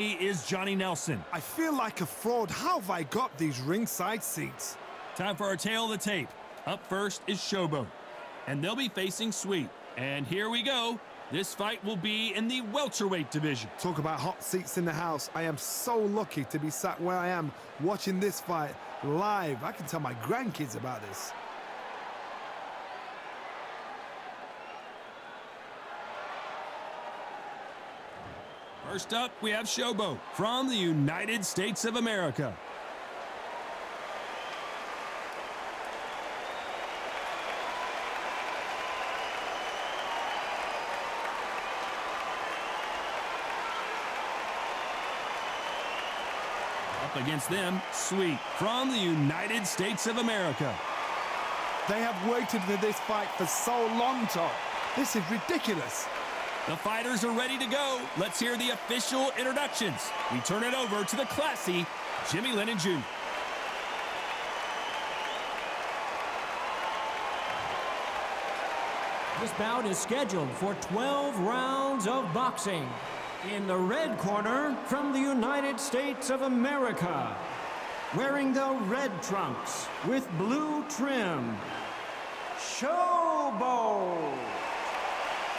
He is Johnny Nelson. I feel like a fraud. How have I got these ringside seats? Time for our tail of the tape. Up first is Showboat, and they'll be facing Sweet. And here we go. This fight will be in the welterweight division. Talk about hot seats in the house. I am so lucky to be sat where I am watching this fight live. I can tell my grandkids about this. First up, we have Showboat from the United States of America. Up against them, Sweet from the United States of America. They have waited for this fight for so long, Tom. This is ridiculous. The fighters are ready to go. Let's hear the official introductions. We turn it over to the classy Jimmy Lennon Jr. This bout is scheduled for 12 rounds of boxing. In the red corner, from the United States of America, wearing the red trunks with blue trim, Showboat.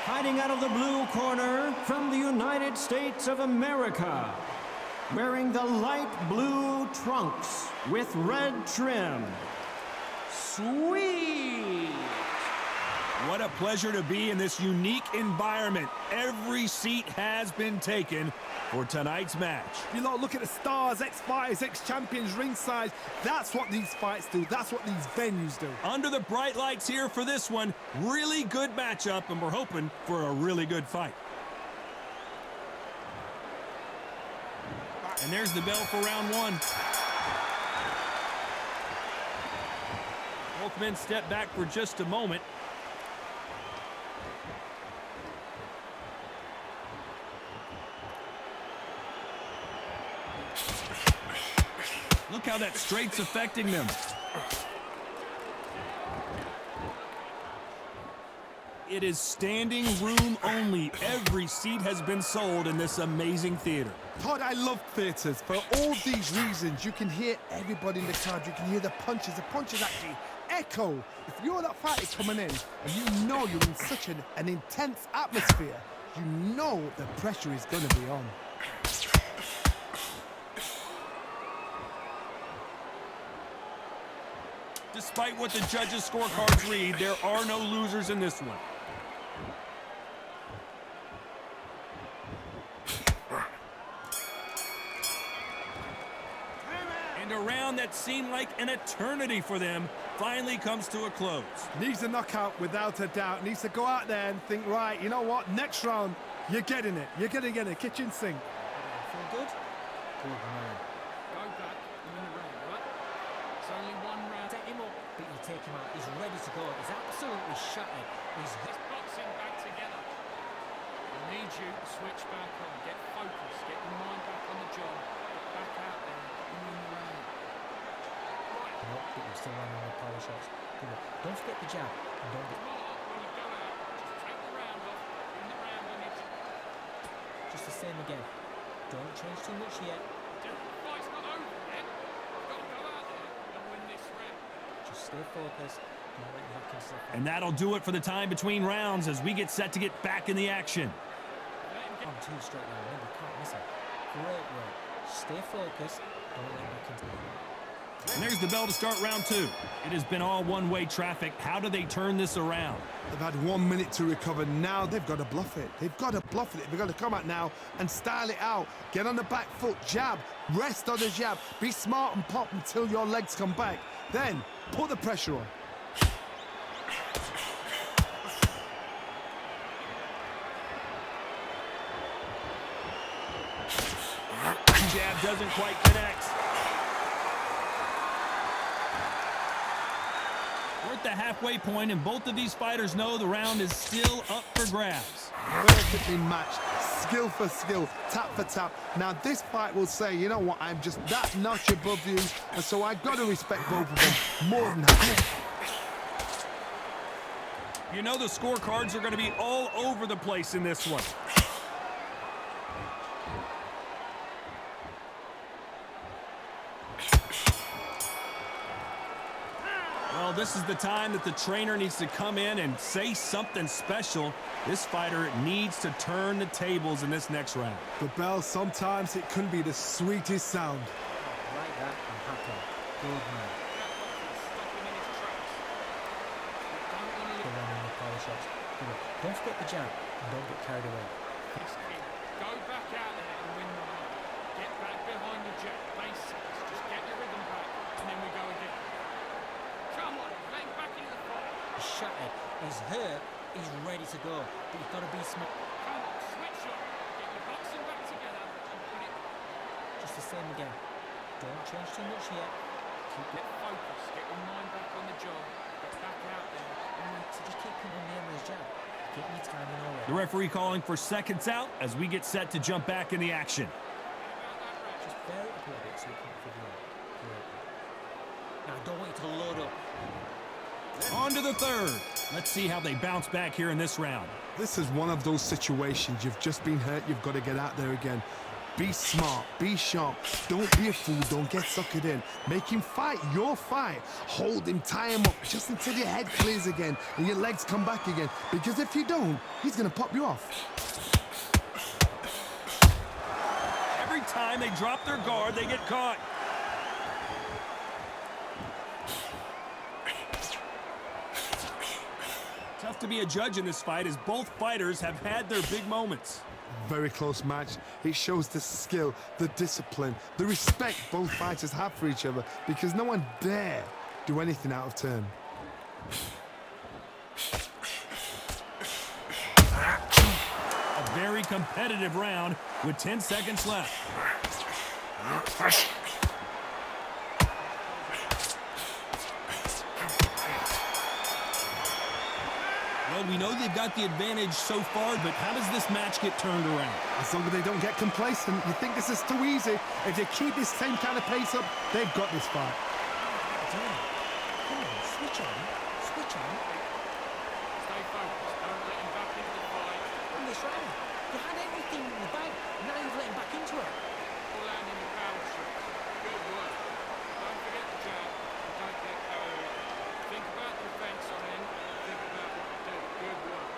Fighting out of the blue corner, from the United States of America, wearing the light blue trunks with red trim, Sweet. What a pleasure to be in this unique environment. Every seat has been taken for tonight's match. You know, look at the stars, ex-fighters, ex-champions ringside. That's what these fights do. That's what these venues do. Under the bright lights here for this one. Really good matchup, and we're hoping for a really good fight. And there's the bell for round one. Both men step back for just a moment. Look how that straight's affecting them. It is standing room only. Every seat has been sold in this amazing theater. Todd, I love theaters. For all these reasons, you can hear everybody in the crowd. You can hear the punches. The punches actually echo. If you're that fighter coming in and you know you're in such an intense atmosphere, you know the pressure is going to be on. Despite what the judges' scorecards read, there are no losers in this one. And a round that seemed like an eternity for them finally comes to a close. Needs a knockout without a doubt. Needs to go out there and think, right, you know what, next round, you're getting it. You're going to get a kitchen sink. Feel good? Good man. Go back, you're in the round, right? It's only one round. Take him up, but you take him out. He's ready to go. He's absolutely shattered. He's This boxing back together. I need you to switch back on. Get focused. Get your mind back on the job. Get back out there. You're in the round. Right. no, but you're still running with power shots. Good. Don't forget the jab. And don't get... When you go out, just take the round off. You're in the round when it's... Just the same again. Don't change too much yet. The fight's not over yet. You've got to go out there and win this round. Just stay focused. Don't let your head slip. And that'll do it for the time between rounds as we get set to get back in the action. Let him get... On two straight now. Remember, can't miss it. Great work. Stay focused. Don't let back into it. And there's the bell to start round two. It has been all one-way traffic. How do they turn this around? They've had 1 minute to recover. Now they've got to bluff it. They've got to bluff it. They've got to come out now and style it out. Get on the back foot, jab, rest on the jab. Be smart and pop until your legs come back. Then put the pressure on. Jab doesn't quite connect. We're at the halfway point, and both of these fighters know the round is still up for grabs. Perfectly matched, skill for skill, tap for tap. Now this fight will say, you know what, I'm just that notch above you, and so I've got to respect both of them more than that. You know the scorecards are going to be all over the place in this one. Well, this is the time that the trainer needs to come in and say something special. This fighter needs to turn the tables in this next round. The bell, sometimes it can be the sweetest sound. Like that, I'm happy. Good man. Stopping in his tracks. Don't want to Good man in the power shots. Good. Don't forget the jab. And don't get carried away. this kid. Go back out there and win the round. Get back behind the jab. Basics. Just get your rhythm back, and then we go again. Come on, get him back into the fight. He's shattered. He's hurt. He's ready to go. But you've got to be smart. Come on, switch up. Get your boxing back together and put it. Just the same again. Don't change too much yet. Keep Get focused. Get your mind back on the job. Get back out there. So just keep putting on the end of his jab. Getting your timing already. The referee calling for seconds out as we get set to jump back in the action. Just vary it up a little bit so you can't figure it out. Great. Now, I don't want you to load up. On to the third. Let's see how they bounce back here in this round. This is one of those situations. You've just been hurt. You've got to get out there again. Be smart. Be sharp. Don't be a fool. Don't get suckered in. Make him fight your fight. Hold him. Tie him up just until your head clears again and your legs come back again. Because if you don't, he's going to pop you off. Every time they drop their guard, they get caught. Tough to be a judge in this fight as both fighters have had their big moments. Very close match. It shows the skill, the discipline, the respect both fighters have for each other because no one dare do anything out of turn. A very competitive round with 10 seconds left. Well, we know they've got the advantage so far, but how does this match get turned around? As long as they don't get complacent, you think this is too easy. If they keep this same kind of pace up, they've got this fight. Come on, switch on. Switch on. Stay focused. Don't let him back into the fight. On this round. You had everything in the bag. Now you've let him back into it. All out in the power shots. Good work. Don't forget the jab. And don't get carried away. Think about the defense on him. Think about what to do. Good work.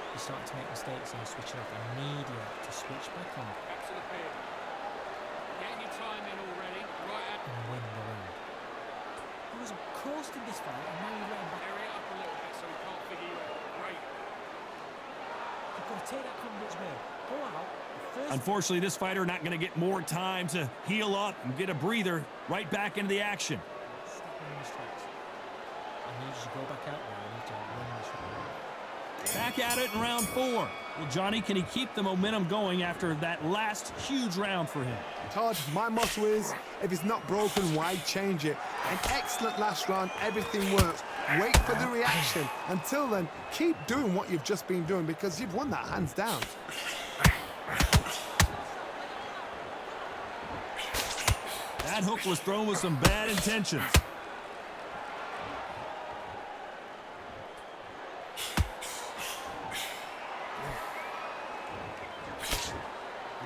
You're starting to make mistakes and you're switching off. I need you to switch back on Back to the beard. Getting your time in already. Right at and win the round. He was coasting this fight and now you're letting back. area up a little bit so he can't figure you out. Great. You've got to take that confidence away. Go out. First Unfortunately, this fighter not going to get more time to heal up and get a breather right back into the action. step in his tracks. I need you to go back out there. I need to win this round. Back at it in round 4. Well, Johnny, can he keep the momentum going after that last huge round for him? Todd, my motto is, if it's not broken, why change it? An excellent last round, everything works. Wait for the reaction. Until then, keep doing what you've just been doing because you've won that hands down. That hook was thrown with some bad intentions.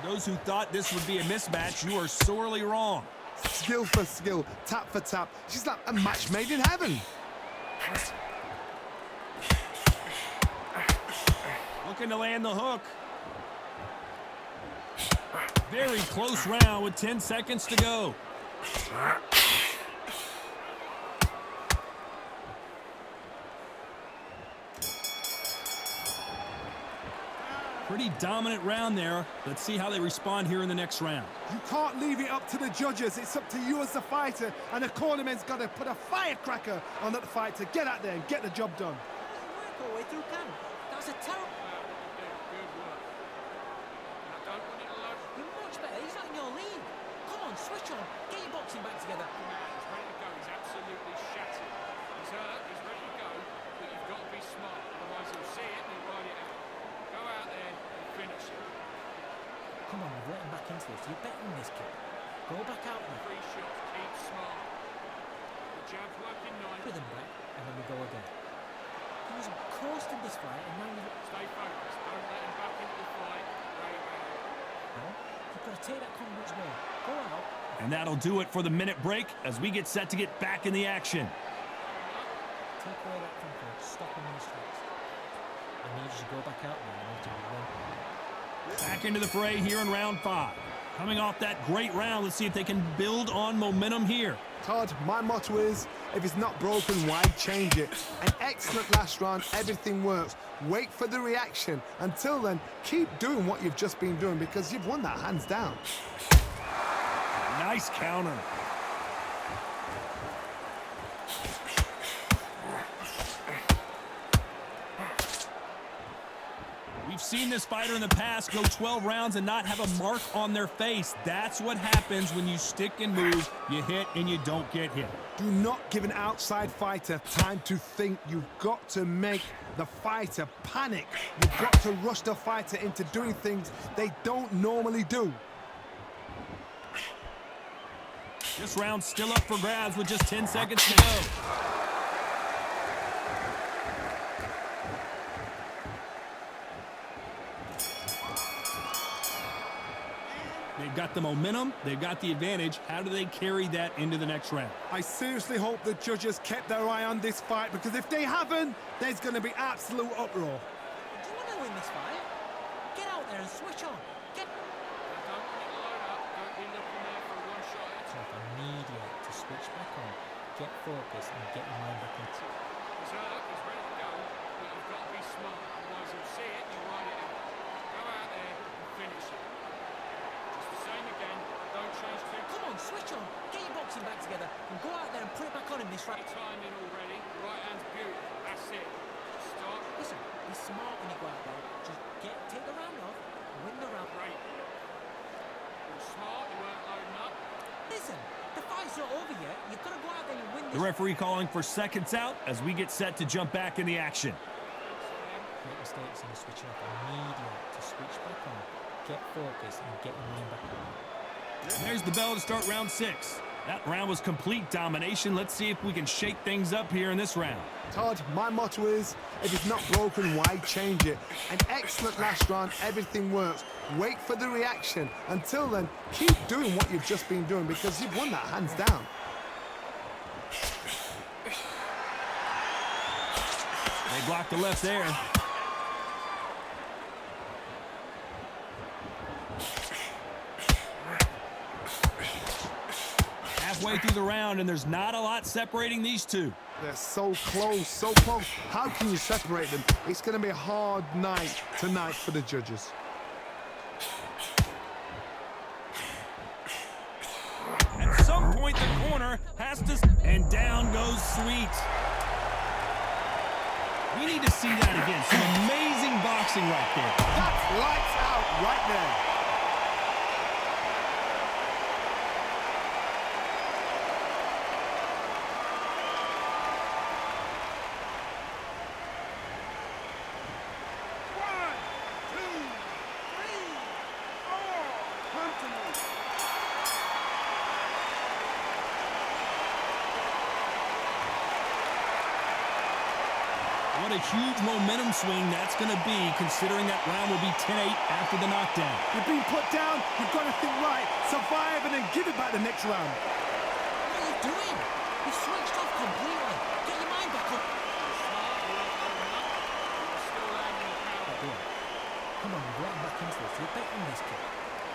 For those who thought this would be a mismatch, you are sorely wrong. Skill for skill, tap for tap. She's like a match made in heaven. Looking to land the hook. Very close round with 10 seconds to go. Pretty dominant round there. Let's see how they respond here in the next round. You can't leave it up to the judges. It's up to you as the fighter, and the cornerman's got to put a firecracker on that fight to get out there and get the job done. Work all the way through can. That's a terrible. Good work. Now don't want it alone. You're much better. He's not in your league. Come on, switch on. Get your boxing back together. He's ready to go. He's absolutely shattered. He's hurt. He's ready to go. But you've got to be smart. Otherwise he'll see it and he'll ride it out. Go out there and finish it. Come on, you've let him back into this. You're better than this kid. Go back out there. 3 shots. Keep smart. The jab's working nice. With him back, and then we go again. He was coasting this fight, and now you've... Stay focused. Don't let him back into the fight. Great round. No, you've got to take that confidence away. Go out. And that'll do it for the minute break as we get set to get back in the action. Take away that from first. Stop him in his tracks. I need you to go back out there and ultimately win. Back into the fray here in round 5. Coming off that great round, let's see if they can build on momentum here. Todd, my motto is, if it's not broken, why change it? An excellent last round, everything works. Wait for the reaction. Until then, keep doing what you've just been doing because you've won that hands down. Nice counter. We've seen this fighter in the past go 12 rounds and not have a mark on their face. That's what happens when you stick and move, you hit and you don't get hit. Do not give an outside fighter time to think. You've got to make the fighter panic. You've got to rush the fighter into doing things they don't normally do. This round's still up for grabs with just 10 seconds to go. They've got the momentum, they've got the advantage. How do they carry that into the next round? I seriously hope the judges kept their eye on this fight because if they haven't, there's going to be absolute uproar. Do you want to win this fight? Get out there and switch on. Get... Don't let it load up. Don't be looking there for a one-shot at a So I need you to switch back on, get focused and get your mind back into it. He's ready to go, but you've got to be smart. Otherwise he'll see it and he'll ride it out. Go out there and finish it. Just the same again. Don't change too much. Come on, switch on. Get your boxing back together and go out there and put it back on him this round. Time in already. Right hand's beautiful. That's it. Just start. Listen, be smart when you go out there. Just take the round off, win the round. Great. You're smart. You weren't loading up. Listen, the fight's not over yet. You've got to go out there and win this. The referee calling for seconds out as we get set to jump back in the action. Make mistakes in the switching off. I need you to switch back on, get focused and get your mind back on. There's the bell to start round 6. That round was complete domination. Let's see if we can shake things up here in this round. Todd, my motto is, if it's not broken, why change it? An excellent last round, everything works. Wait for the reaction. Until then, keep doing what you've just been doing because you've won that hands down. They blocked the left there. Halfway through the round, and there's not a lot separating these two. They're so close, so close. How can you separate them? It's going to be a hard night tonight for the judges. At some point, the corner has to... And down goes Sweet. We need to see that again. Some amazing boxing right there. That's lights out right there. What a huge momentum swing that's going to be, considering that round will be 10-8 after the knockdown. You've been put down, you've got to think right, survive and then give it back the next round. What are you doing? You've switched off completely. Get your mind back on. Come on, you're getting back into this. You're betting this kid.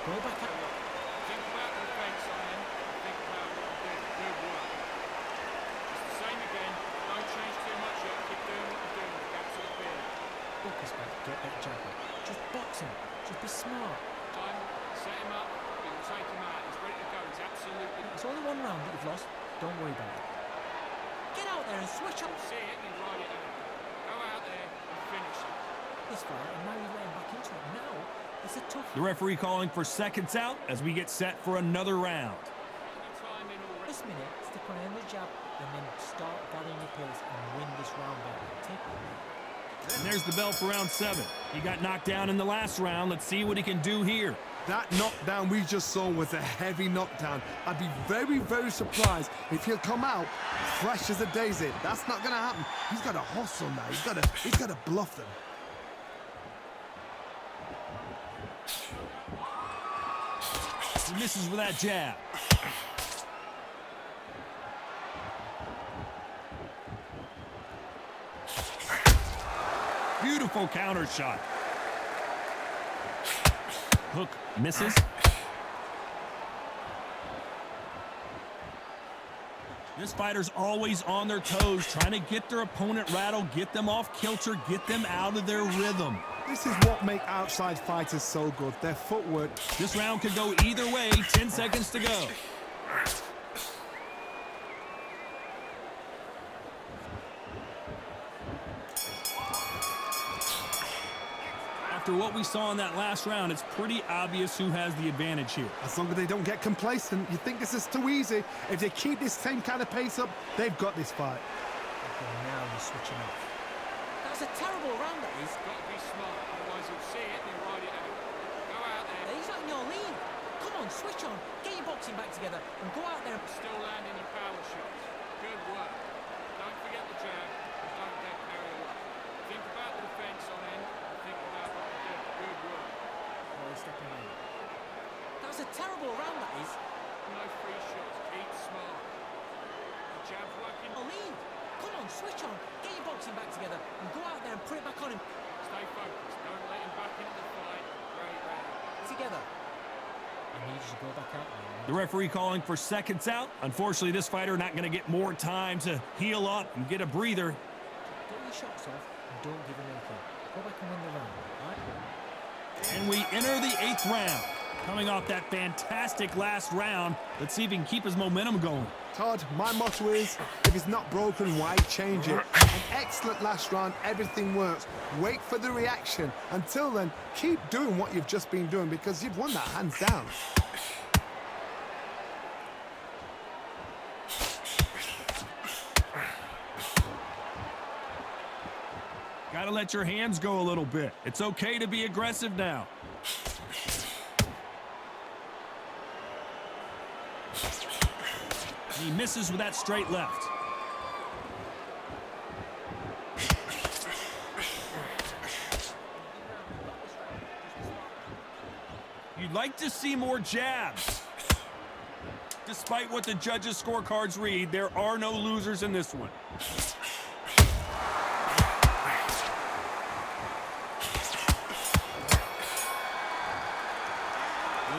Go back out. Think about the defense on him. Think about what you did. Good work. It's the same again. Don't change too much yet. Keep doing what you're doing. The gaps are big. Focus back. Get that jab back. Just box him. Just be smart. Time. Set him up. You'll take him out. He's ready to go. He's absolutely... It's only one round that you've lost. Don't worry about it. Get out there and switch up. See it and you ride it out. Go out there and finish it. This fight, and now you're letting back into it. Now, it's a tough... The referee calling for seconds out as we get set for another round. Time in already. This minute, stick on the jab, and then start gathering your pace and win this round back. Take it. And there's the bell for round 7. He got knocked down in the last round. Let's see what he can do here. That knockdown we just saw was a heavy knockdown. I'd be very, very surprised if he'll come out fresh as a daisy. That's not going to happen. He's got to hustle now. He's got to bluff them. He misses with that jab. Beautiful counter shot. Hook misses. This fighter's always on their toes, trying to get their opponent rattled, get them off kilter, get them out of their rhythm. This is what makes outside fighters so good, their footwork. This round could go either way, 10 seconds to go. After what we saw in that last round, it's pretty obvious who has the advantage here. As long as they don't get complacent, you think this is too easy. If they keep this same kind of pace up, they've got this fight. Okay, now you're switching off. That's a terrible round, that is. Got to be smart, otherwise you'll see it and you'll ride it out. Go out there. He's not in your lead. Come on, switch on. Get your boxing back together and go out there and... Still landing your power shots. Good work. Don't forget the jab and don't get carried away. Think about the defense on end and think about what to do. Good work. Oh, he's stepping in. That was a terrible round, that is. No free shots. Keep smart. The jab's working. Your lead. Come on, switch on. Get your boxing back together and go out there and put it back on him. Stay focused. Don't let him back into the fight. Great round. Together. I need you to go back out there. The referee calling for seconds out. Unfortunately, this fighter not going to get more time to heal up and get a breather. Get your shots off and don't give him anything. Go back and win the round, all right? And we enter the 8th round. Coming off that fantastic last round, let's see if he can keep his momentum going. Todd, my motto is, if it's not broken, why change it? An excellent last round, everything works. Wait for the reaction. Until then, keep doing what you've just been doing because you've won that hands down. Gotta let your hands go a little bit. It's okay to be aggressive now. He misses with that straight left. You'd like to see more jabs. Despite what the judges' scorecards read, there are no losers in this one.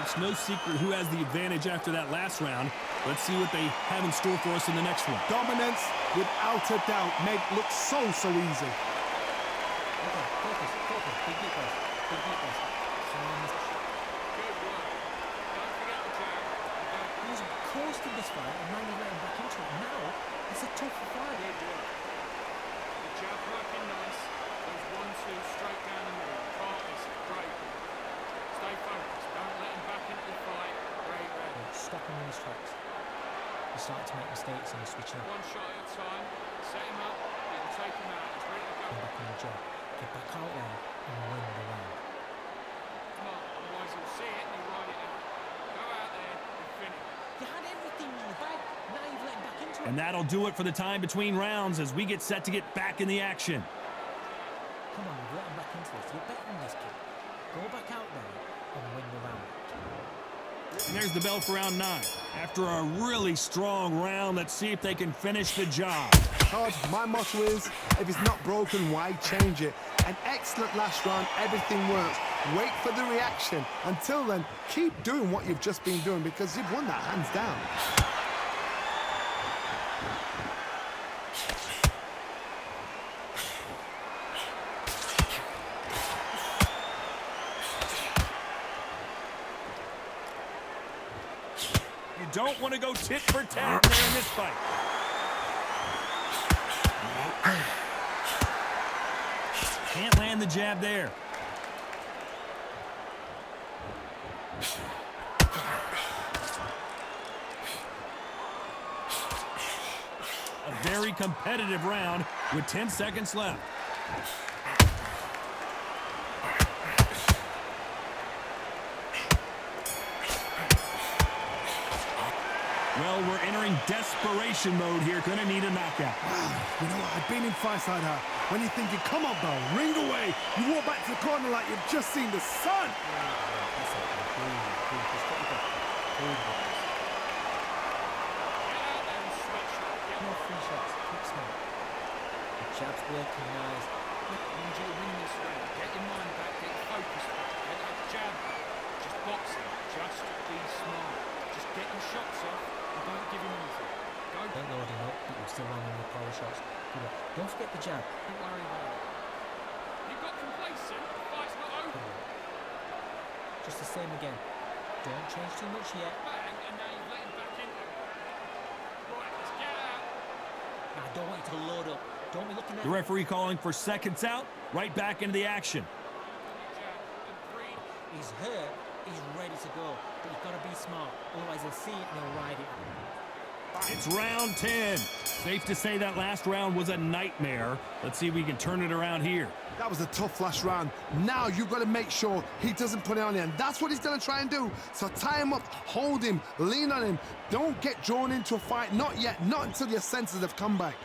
It's no secret who has the advantage after that last round. Let's see what they have in store for us in the next one. Dominance, without a doubt, made look so easy. Okay, focus. Big deep breath. Calm. Good work. Don't forget the jab. He was coasting this fight and now you're letting back into it. Now, it's a tough fight. Good work. The jab working nice. Those 1-2 straight down the middle. Partners, great. Stay focused. Don't let him back into the fight. Great round. Stop him in his tracks. He's starting to make mistakes and he's switching up. One shot at a time. Set him up. You can take him out. He's ready to go. Come back on the job. Get back out there and win the round. Come on. Otherwise you'll see it and you'll ride it out. Go out there and finish. You had everything in the bag. Now you've let him back into it. And that'll do it for the time between rounds as we get set to get back in the action. Come on, you've let him back into this. You're better than this kid. Go back out there and win the round. And there's the bell for round 9. After a really strong round, let's see if they can finish the job. Todd, my motto is, if it's not broken, why change it? An excellent last round, everything works. Wait for the reaction. Until then, keep doing what you've just been doing because you've won that hands down. You don't want to go tit for tat there in this fight. Can't land the jab there. A very competitive round with 10 seconds left. Well, we're entering desperation mode here. Gonna need a knockout. You know what? I've been in fights like that. When you're thinking, come on, bro, ring away. You walk back to the corner like you've just seen the sun. No free shots. Keep smart. The jab's working nice. need you to win this round. Get your mind back, get your focus back, get that jab back. Just boxing, just be smart. Just get your shots off and don't give him anything. Go. Don't load him up, but you're still landing your power shots. Don't forget the jab. Don't worry about it. You got complacent, the fight's not over. Just the same again. Don't change too much yet. Bang, and now you've let him back in there. Right, let's get out. Now, I don't want you to load up. Don't be looking at The referee calling for seconds out, right back into the action. Jab, and 3. He's hurt, he's ready to go. But you've got to be smart, otherwise he'll see it and he'll ride it. It's round 10. Safe to say that last round was a nightmare. Let's see if we can turn it around here. That was a tough last round. Now you've got to make sure he doesn't put it on you, and that's what he's going to try and do. So tie him up, hold him, lean on him. Don't get drawn into a fight. Not yet. Not until your senses have come back.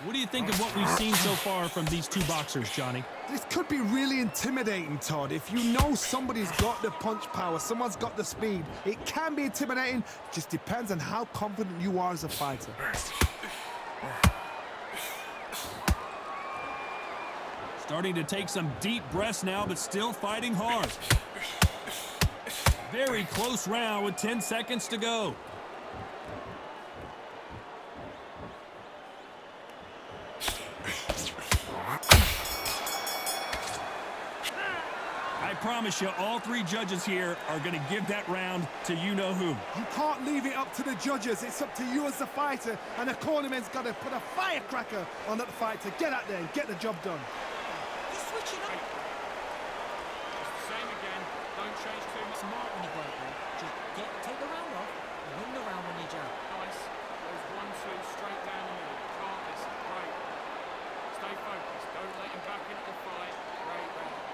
What do you think of what we've seen so far from these two boxers, Johnny? This could be really intimidating, Todd. If you know somebody's got the punch power, someone's got the speed, it can be intimidating. Just depends on how confident you are as a fighter. Starting to take some deep breaths now, but still fighting hard. Very close round with 10 seconds to go. I promise you, all three judges here are going to give that round to you-know-who. You can't leave it up to the judges. It's up to you as the fighter, and the cornerman's got to put a firecracker on that fight to get out there and get the job done. He's switching up. Just the same again. Don't change too much. Smart when you go out there. Just take the round off and win the round when you jab. Nice. There's 1-2 straight down the middle. Can't miss it. Great. Stay focused. Don't let him back into the fight. Great round.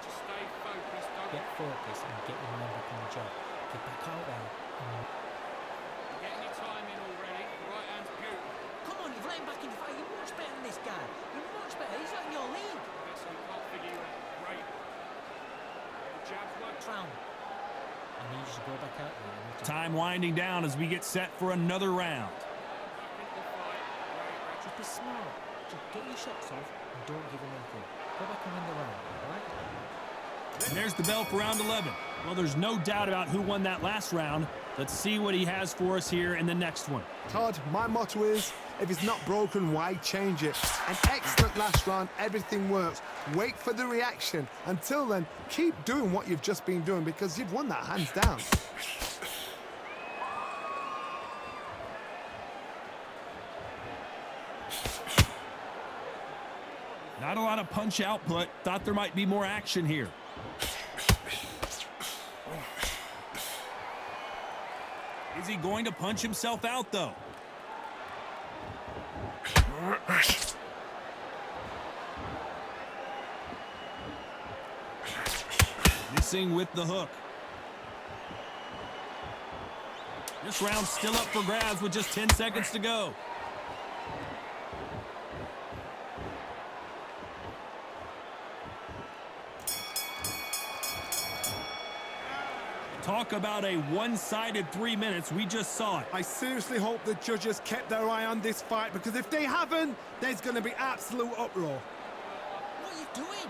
Just stay focused. Don't Get focused and get your mind back on the job. Get back out there. Getting your time in already. The right hand's beautiful. Come on, you've let him back in the fight. You're much better than this guy. You're much better. He's like in your league. That's who can't figure you out. Great. The jab's worked. Round. I need you to go back out there. And Time winding down as we get set for another round. Back into the fight. Great. just be smart. Just get your shots off and don't give him anything. Go back and win the round, alright? And there's the bell for round 11. Well, there's no doubt about who won that last round. Let's see what he has for us here in the next one. Todd, my motto is, if it's not broken, why change it? An excellent last round, everything works. Wait for the reaction. Until then, keep doing what you've just been doing because you've won that hands down. Not a lot of punch output. Thought there might be more action here. Is he going to punch himself out, though? Missing with the hook. This round's still up for grabs with just 10 seconds to go. Talk about a one-sided 3 minutes. We just saw it. I seriously hope the judges kept their eye on this fight because if they haven't, there's going to be absolute uproar. What are you doing?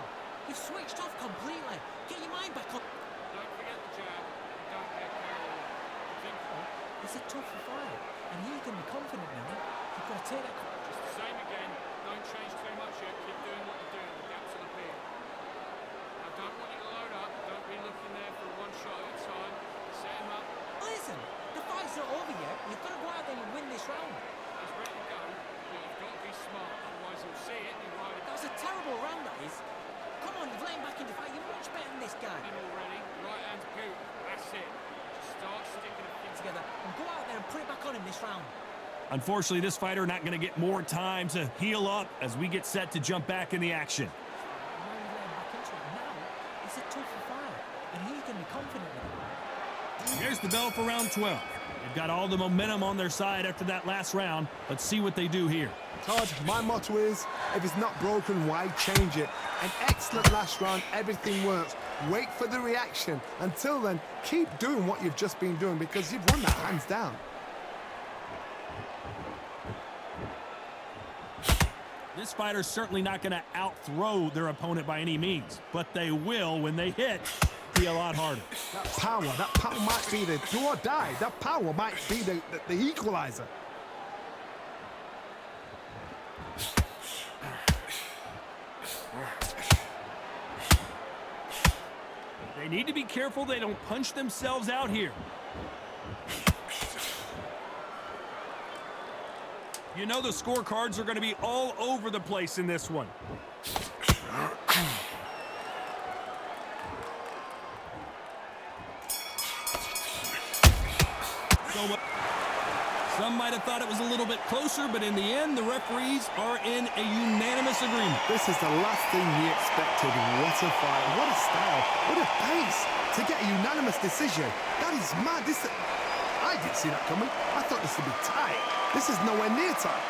You've switched off completely. Get your mind back on. Don't forget the jab. Don't get carried away. Think It's a tough fight, and he's going to be confident now. You've got to take that. just the same again. Don't change too much yet. Keep doing what you're doing. The gaps will appear. I don't want you to load up. Don't be looking there for one shot at a time. Set him up. Listen, the fight's not over yet. You've got to go out there and win this round. He's ready to go, but you've got to be smart. Otherwise, he'll see it and he'll ride it That was a terrible round, that is. Come on, you've let him back in the fight. You're much better than this guy. in already. Right hand's beautiful. That's it. Just start sticking it in. Together and go out there and put it back on him this round. Unfortunately, this fighter not going to get more time to heal up as we get set to jump back in the action. Now you let him back into it. Now it's a tougher fight, and he's going to be confident now. Here's the bell for round 12. They've got all the momentum on their side after that last round. Let's see what they do here. Todd, my motto is, if it's not broken, why change it? An excellent last round, everything works. Wait for the reaction. Until then, keep doing what you've just been doing because you've won that hands down. This fighter's certainly not going to out-throw their opponent by any means, but they will, when they hit, be a lot harder. That power might be the do or die. That power might be the equalizer. They need to be careful they don't punch themselves out here. You know the scorecards are going to be all over the place in this one. Some might have thought it was a little bit closer, but in the end, the referees are in a unanimous agreement. This is the last thing we expected. What a fight, what a style, what a pace to get a unanimous decision. That is mad. I didn't see that coming. I thought this would be tight. This is nowhere near tight.